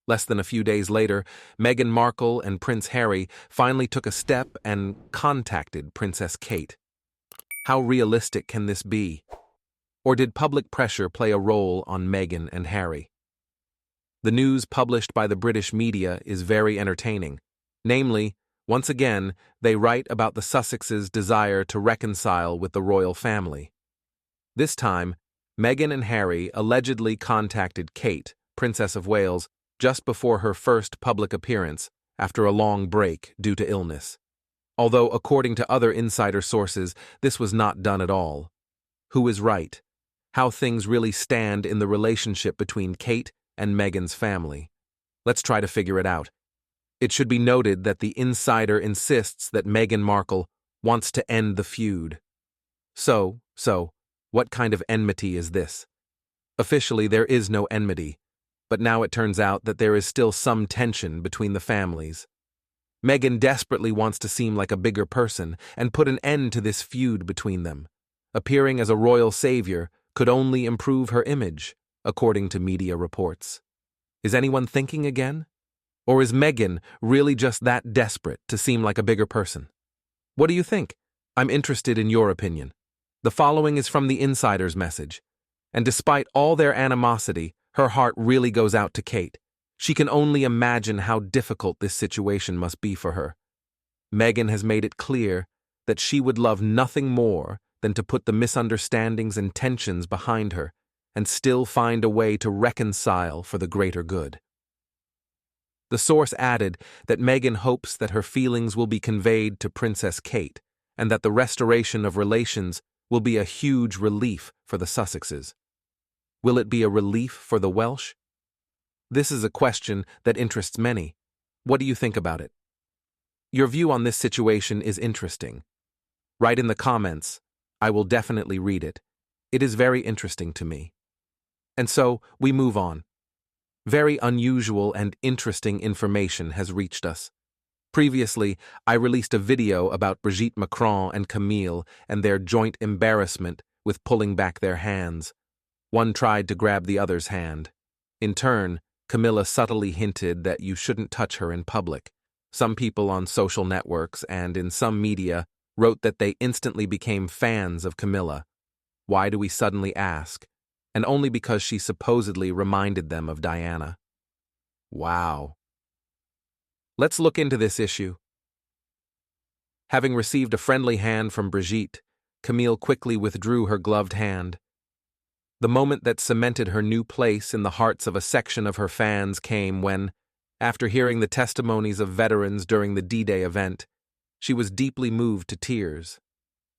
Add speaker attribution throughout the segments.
Speaker 1: Less than a few days later, Meghan Markle and Prince Harry finally took a step and contacted Princess Kate. How realistic can this be? Or did public pressure play a role on Meghan and Harry? The news published by the British media is very entertaining. Namely, once again, they write about the Sussexes' desire to reconcile with the royal family. This time, Meghan and Harry allegedly contacted Kate, Princess of Wales, just before her first public appearance after a long break due to illness. Although, according to other insider sources, this was not done at all. Who is right? How things really stand in the relationship between Kate and Meghan's family. Let's try to figure it out. It should be noted that the insider insists that Meghan Markle wants to end the feud. So, what kind of enmity is this? Officially, there is no enmity, but now it turns out that there is still some tension between the families. Meghan desperately wants to seem like a bigger person and put an end to this feud between them. Appearing as a royal savior could only improve her image, according to media reports. Is anyone thinking again? Or is Meghan really just that desperate to seem like a bigger person? What do you think? I'm interested in your opinion. The following is from the insider's message. And despite all their animosity, her heart really goes out to Kate. She can only imagine how difficult this situation must be for her. Meghan has made it clear that she would love nothing more than to put the misunderstandings and tensions behind her and still find a way to reconcile for the greater good. The source added that Meghan hopes that her feelings will be conveyed to Princess Kate and that the restoration of relations will be a huge relief for the Sussexes. Will it be a relief for the Welsh? This is a question that interests many. What do you think about it? Your view on this situation is interesting. Write in the comments. I will definitely read it. It is very interesting to me. And so, we move on. Very unusual and interesting information has reached us. Previously, I released a video about Brigitte Macron and Camille and their joint embarrassment with pulling back their hands. One tried to grab the other's hand. In turn, Camilla subtly hinted that you shouldn't touch her in public. Some people on social networks and in some media wrote that they instantly became fans of Camilla. Why do we suddenly ask? And only because she supposedly reminded them of Diana. Wow. Let's look into this issue. Having received a friendly hand from Brigitte, Camille quickly withdrew her gloved hand. The moment that cemented her new place in the hearts of a section of her fans came when, after hearing the testimonies of veterans during the D-Day event, she was deeply moved to tears.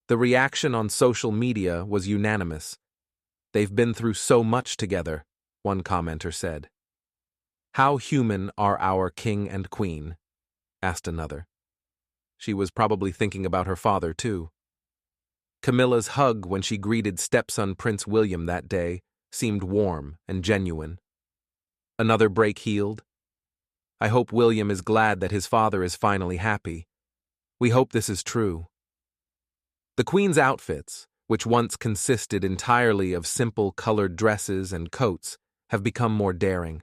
Speaker 1: The reaction on social media was unanimous. "They've been through so much together," one commenter said. "How human are our king and queen?" asked another. She was probably thinking about her father, too. Camilla's hug when she greeted stepson Prince William that day seemed warm and genuine. Another break healed. I hope William is glad that his father is finally happy. We hope this is true. The Queen's outfits, which once consisted entirely of simple colored dresses and coats, have become more daring,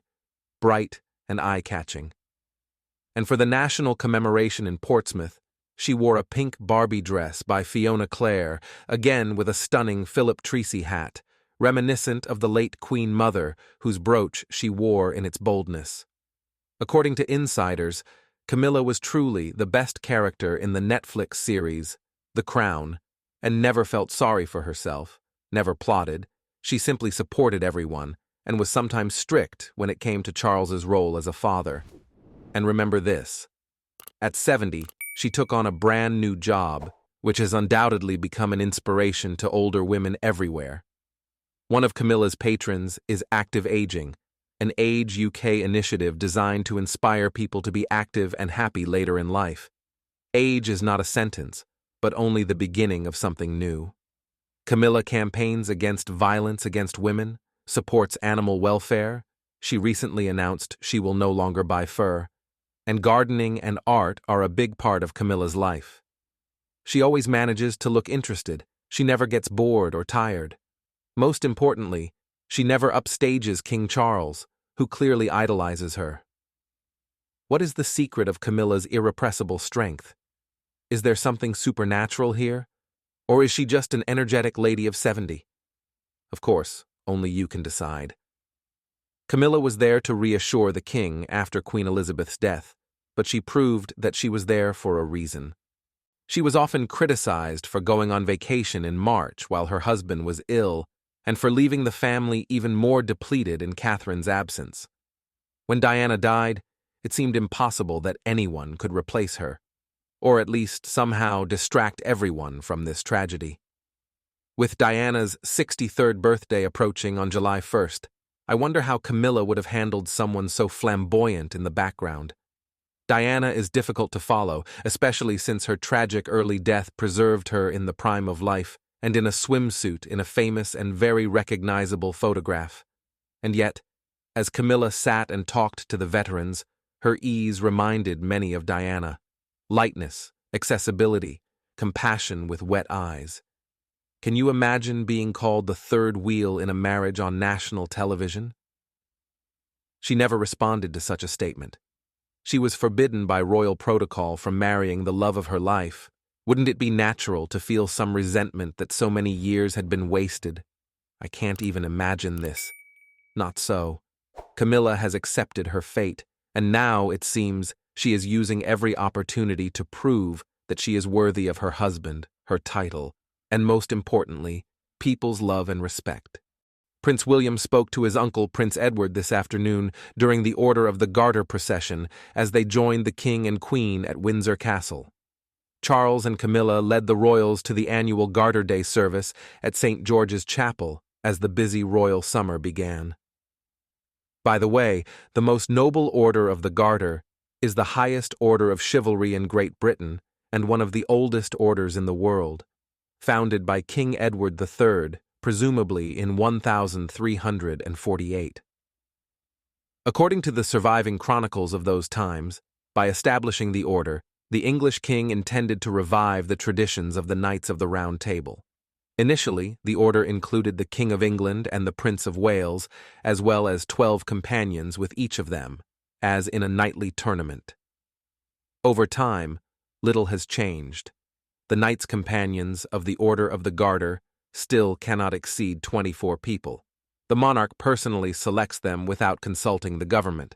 Speaker 1: bright and eye-catching. And for the national commemoration in Portsmouth, she wore a pink Barbie dress by Fiona Clare, again with a stunning Philip Treacy hat, reminiscent of the late Queen Mother, whose brooch she wore in its boldness. According to insiders, Camilla was truly the best character in the Netflix series, The Crown, and never felt sorry for herself, never plotted. She simply supported everyone, and was sometimes strict when it came to Charles's role as a father. And remember this. At 70, she took on a brand new job, which has undoubtedly become an inspiration to older women everywhere. One of Camilla's patrons is Active Aging, an Age UK initiative designed to inspire people to be active and happy later in life. Age is not a sentence, but only the beginning of something new. Camilla campaigns against violence against women, supports animal welfare. She recently announced she will no longer buy fur. And gardening and art are a big part of Camilla's life. She always manages to look interested. She never gets bored or tired. Most importantly, she never upstages King Charles, who clearly idolizes her. What is the secret of Camilla's irrepressible strength? Is there something supernatural here? Or is she just an energetic lady of 70? Of course, only you can decide. Camilla was there to reassure the king after Queen Elizabeth's death, but she proved that she was there for a reason. She was often criticized for going on vacation in March while her husband was ill and for leaving the family even more depleted in Catherine's absence. When Diana died, it seemed impossible that anyone could replace her, or at least somehow distract everyone from this tragedy. With Diana's 63rd birthday approaching on July 1st, I wonder how Camilla would have handled someone so flamboyant in the background. Diana is difficult to follow, especially since her tragic early death preserved her in the prime of life and in a swimsuit in a famous and very recognizable photograph. And yet, as Camilla sat and talked to the veterans, her ease reminded many of Diana. Lightness, accessibility, compassion with wet eyes. Can you imagine being called the third wheel in a marriage on national television? She never responded to such a statement. She was forbidden by royal protocol from marrying the love of her life. Wouldn't it be natural to feel some resentment that so many years had been wasted? I can't even imagine this. Not so. Camilla has accepted her fate, and now, it seems, she is using every opportunity to prove that she is worthy of her husband, her title, and most importantly, people's love and respect. Prince William spoke to his uncle Prince Edward this afternoon during the Order of the Garter procession as they joined the King and Queen at Windsor Castle. Charles and Camilla led the royals to the annual Garter Day service at St. George's Chapel as the busy royal summer began. By the way, the most noble order of the Garter is the highest order of chivalry in Great Britain and one of the oldest orders in the world, founded by King Edward III, presumably in 1348. According to the surviving chronicles of those times, by establishing the order, the English king intended to revive the traditions of the Knights of the Round Table. Initially, the order included the King of England and the Prince of Wales, as well as 12 companions with each of them, as in a knightly tournament. Over time, little has changed. The Knights Companions of the Order of the Garter still cannot exceed 24 people. The monarch personally selects them without consulting the government.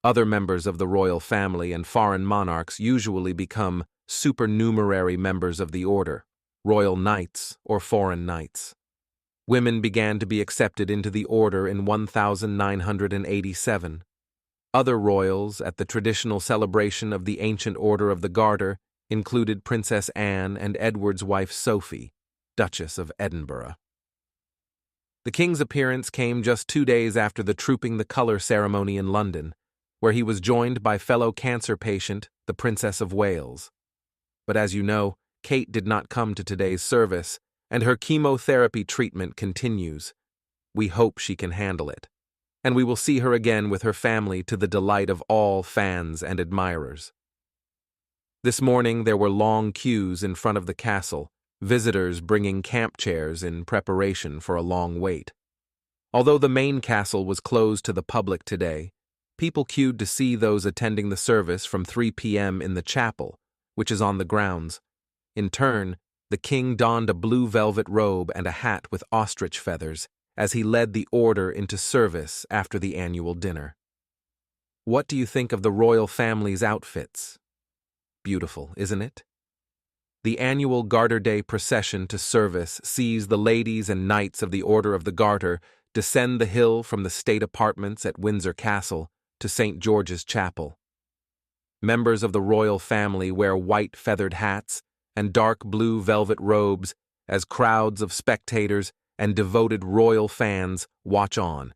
Speaker 1: Other members of the royal family and foreign monarchs usually become supernumerary members of the order, royal knights or foreign knights. Women began to be accepted into the order in 1987. Other royals at the traditional celebration of the ancient Order of the Garter included Princess Anne and Edward's wife Sophie, Duchess of Edinburgh. The king's appearance came just 2 days after the Trooping the Colour ceremony in London, where he was joined by fellow cancer patient, the Princess of Wales. But as you know, Kate did not come to today's service, and her chemotherapy treatment continues. We hope she can handle it, and we will see her again with her family to the delight of all fans and admirers. This morning there were long queues in front of the castle, visitors bringing camp chairs in preparation for a long wait. Although the main castle was closed to the public today, people queued to see those attending the service from 3 p.m. in the chapel, which is on the grounds. In turn, the king donned a blue velvet robe and a hat with ostrich feathers as he led the order into service after the annual dinner. What do you think of the royal family's outfits? Beautiful, isn't it? The annual Garter Day procession to service sees the ladies and knights of the Order of the Garter descend the hill from the state apartments at Windsor Castle to St. George's Chapel. Members of the royal family wear white feathered hats and dark blue velvet robes as crowds of spectators and devoted royal fans watch on.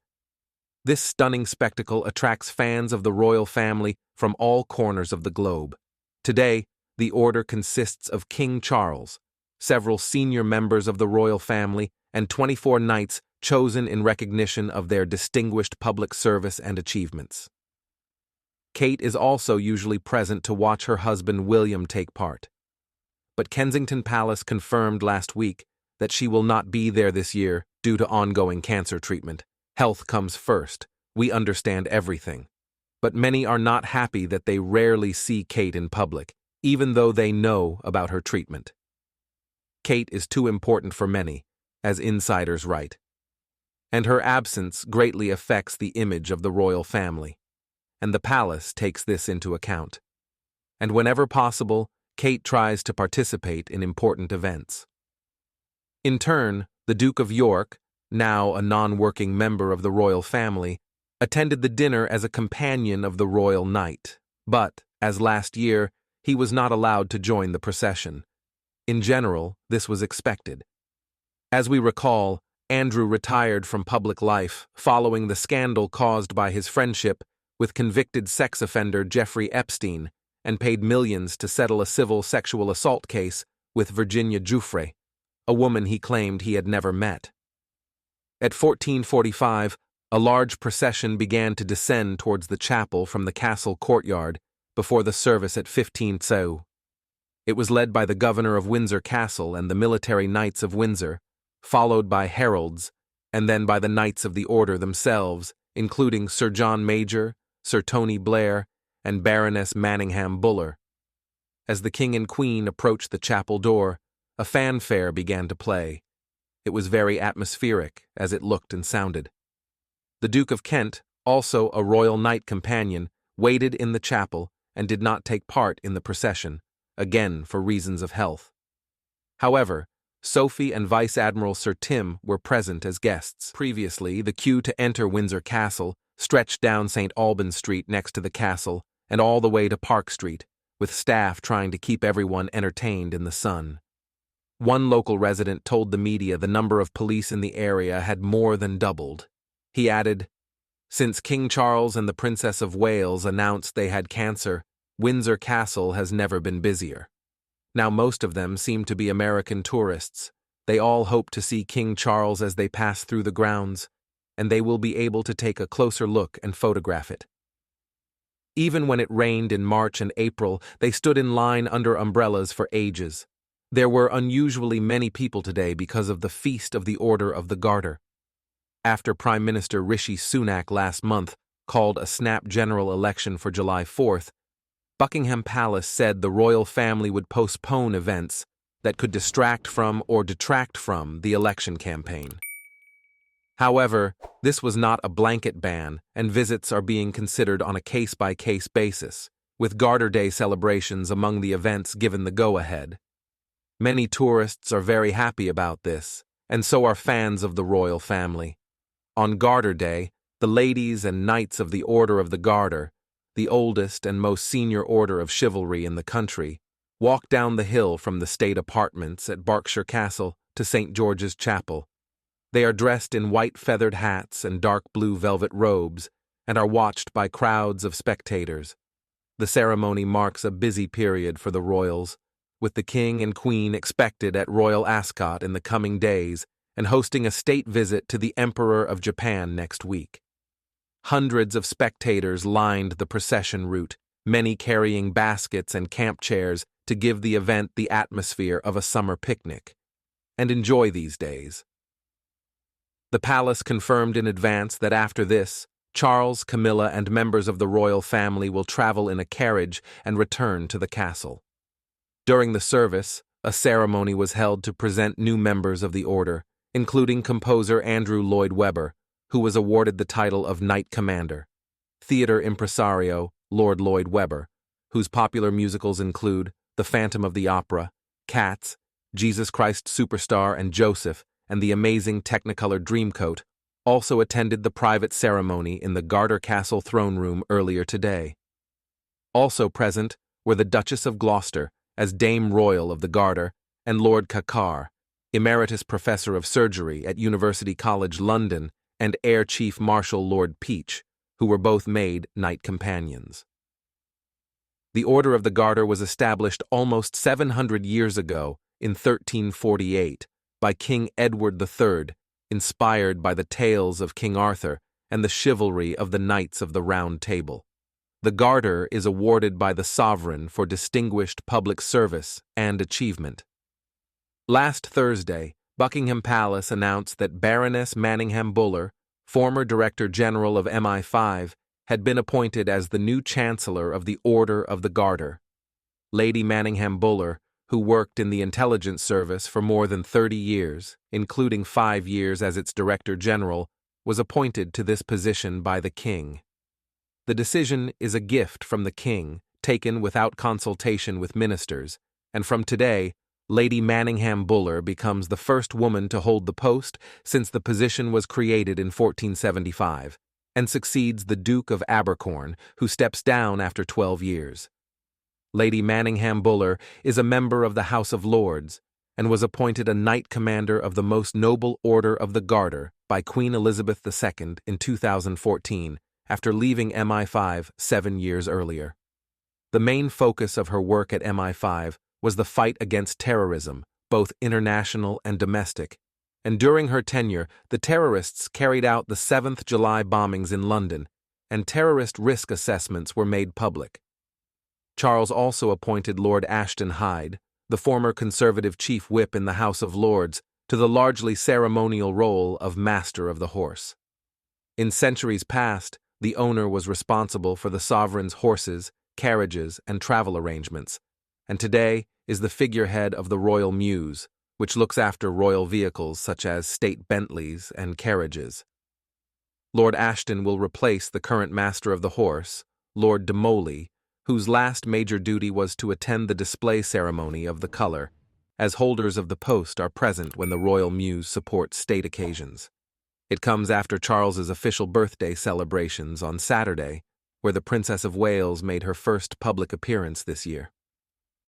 Speaker 1: This stunning spectacle attracts fans of the royal family from all corners of the globe. Today, the order consists of King Charles, several senior members of the royal family, and 24 knights chosen in recognition of their distinguished public service and achievements. Kate is also usually present to watch her husband William take part. But Kensington Palace confirmed last week that she will not be there this year due to ongoing cancer treatment. Health comes first. We understand everything. but many are not happy that they rarely see Kate in public, even though they know about her treatment. Kate is too important for many, as insiders write, and her absence greatly affects the image of the royal family, and the palace takes this into account. And whenever possible, Kate tries to participate in important events. In turn, the Duke of York, now a non-working member of the royal family, attended the dinner as a companion of the royal knight, but, as last year, he was not allowed to join the procession. In general, this was expected. As we recall, Andrew retired from public life following the scandal caused by his friendship with convicted sex offender Jeffrey Epstein and paid millions to settle a civil sexual assault case with Virginia Giuffre, a woman he claimed he had never met. At 1445, a large procession began to descend towards the chapel from the castle courtyard before the service at 15:00. It was led by the governor of Windsor Castle and the military knights of Windsor, followed by heralds, and then by the Knights of the Order themselves, including Sir John Major, Sir Tony Blair, and Baroness Manningham Buller. As the king and queen approached the chapel door, a fanfare began to play. It was very atmospheric, as it looked and sounded. The Duke of Kent, also a royal knight companion, waited in the chapel and did not take part in the procession, again for reasons of health. However, Sophie and Vice Admiral Sir Tim were present as guests. Previously, the queue to enter Windsor Castle stretched down St. Albans Street next to the castle and all the way to Park Street, with staff trying to keep everyone entertained in the sun. One local resident told the media the number of police in the area had more than doubled. He added, "Since King Charles and the Princess of Wales announced they had cancer, Windsor Castle has never been busier. Now most of them seem to be American tourists. They all hope to see King Charles as they pass through the grounds, and they will be able to take a closer look and photograph it." Even when it rained in March and April, they stood in line under umbrellas for ages. There were unusually many people today because of the Feast of the Order of the Garter. After Prime Minister Rishi Sunak last month called a snap general election for July 4th, Buckingham Palace said the royal family would postpone events that could distract from or detract from the election campaign. However, this was not a blanket ban, and visits are being considered on a case-by-case basis, with Garter Day celebrations among the events given the go-ahead. Many tourists are very happy about this, and so are fans of the royal family. On Garter Day, the ladies and knights of the Order of the Garter, the oldest and most senior order of chivalry in the country, walk down the hill from the state apartments at Berkshire Castle to St. George's Chapel. They are dressed in white feathered hats and dark blue velvet robes and are watched by crowds of spectators. The ceremony marks a busy period for the royals, with the king and queen expected at Royal Ascot in the coming days and hosting a state visit to the Emperor of Japan next week. Hundreds of spectators lined the procession route, many carrying baskets and camp chairs to give the event the atmosphere of a summer picnic. And enjoy these days. The palace confirmed in advance that after this, Charles, Camilla, and members of the royal family will travel in a carriage and return to the castle. During the service, a ceremony was held to present new members of the order, including composer Andrew Lloyd Webber, who was awarded the title of Knight Commander, theater impresario Lord Lloyd Webber, whose popular musicals include The Phantom of the Opera, Cats, Jesus Christ Superstar and Joseph, and the amazing Technicolor Dreamcoat, also attended the private ceremony in the Garter Castle throne room earlier today. Also present were the Duchess of Gloucester, as Dame Royal of the Garter, and Lord Cacar, Emeritus Professor of Surgery at University College London, and Air Chief Marshal Lord Peach, who were both made knight companions. The Order of the Garter was established almost 700 years ago, in 1348, by King Edward III, inspired by the tales of King Arthur and the chivalry of the Knights of the Round Table. The Garter is awarded by the sovereign for distinguished public service and achievement. Last Thursday, Buckingham Palace announced that Baroness Manningham Buller, former Director General of MI5, had been appointed as the new Chancellor of the Order of the Garter. Lady Manningham Buller, who worked in the intelligence service for more than 30 years, including 5 years as its Director General, was appointed to this position by the King. The decision is a gift from the King, taken without consultation with ministers, and from today, Lady Manningham Buller becomes the first woman to hold the post since the position was created in 1475, and succeeds the Duke of Abercorn, who steps down after 12 years. Lady Manningham Buller is a member of the House of Lords, and was appointed a Knight Commander of the Most Noble Order of the Garter by Queen Elizabeth II in 2014, after leaving MI5 7 years earlier. The main focus of her work at MI5 was the fight against terrorism, both international and domestic, and during her tenure, the terrorists carried out the 7th July bombings in London, and terrorist risk assessments were made public. Charles also appointed Lord Ashton Hyde, the former Conservative Chief Whip in the House of Lords, to the largely ceremonial role of Master of the Horse. In centuries past, the owner was responsible for the sovereign's horses, carriages, and travel arrangements, and today is the figurehead of the Royal Mews, which looks after royal vehicles such as state Bentleys and carriages. Lord Ashton will replace the current Master of the Horse, Lord de Moly, whose last major duty was to attend the display ceremony of the colour, as holders of the post are present when the Royal Mews support state occasions. It comes after Charles's official birthday celebrations on Saturday, where the Princess of Wales made her first public appearance this year.